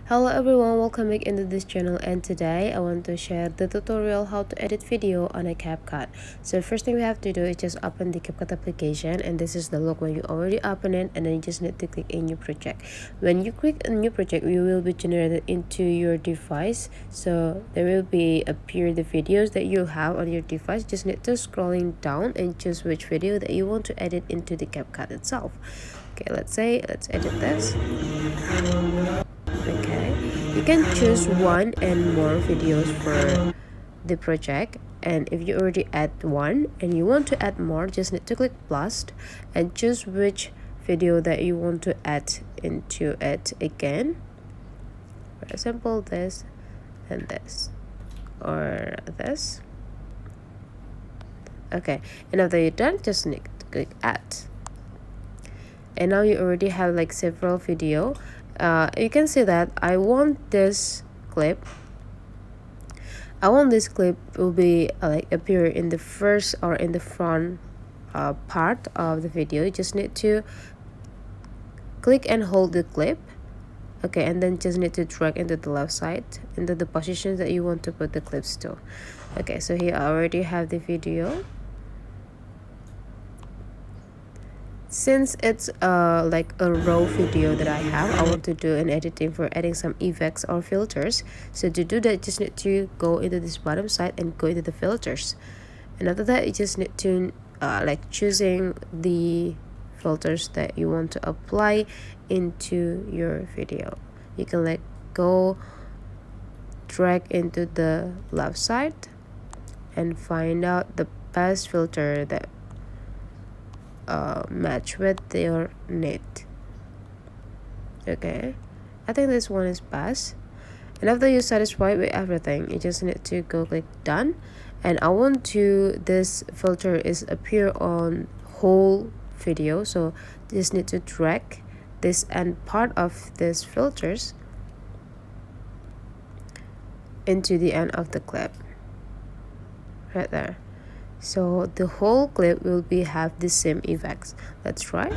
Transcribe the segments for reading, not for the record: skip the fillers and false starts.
Hello everyone, welcome back into this channel, and today I want to share the tutorial how to edit video on a Capcut. So first thing we have to do is just open the Capcut application, and this is the look when you already open it, and then you just need to click a new project. When you click a new project, you will be generated into your device, so there will be appear the videos that you have on your device. Just need to scrolling down and choose which video that you want to edit into the Capcut itself. Okay, let's edit this. Okay, you can choose one and more videos for the project, and if you already add one and you want to add more, just need to click plus and choose which video that you want to add into it again. For example, this and this, or this. Okay, and after you're done, just need to click add, and now you already have like several video. You can see that I want this clip will be like appear in the first or in the front part of the video. You just need to click and hold the clip, okay, and then just need to drag into the left side into the positions that you want to put the clips to. Okay, so here I already have the video. Since it's like a raw video that I have, I want to do an editing for adding some effects or filters. So to do that, just need to go into this bottom side and go into the filters, and after that you just need to like choosing the filters that you want to apply into your video. You can like go drag into the left side and find out the best filter that match with your need. Okay, I think this one is best, and after you're satisfied with everything, you just need to go click done. And I want to this filter is appear on whole video, so just need to drag this end part of this filters into the end of the clip right there. So the whole clip will be have the same effects. Let's try.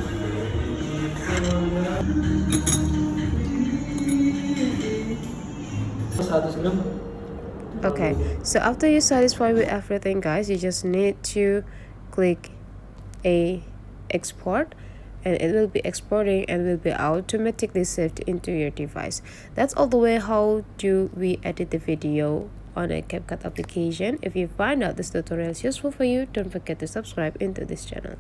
Okay, so after you're satisfied with everything, guys, you just need to click a export, and it will be exporting and will be automatically saved into your device. That's all the way how do we edit the video on a Capcut application. If you find out this tutorial is useful for you, don't forget to subscribe into this channel.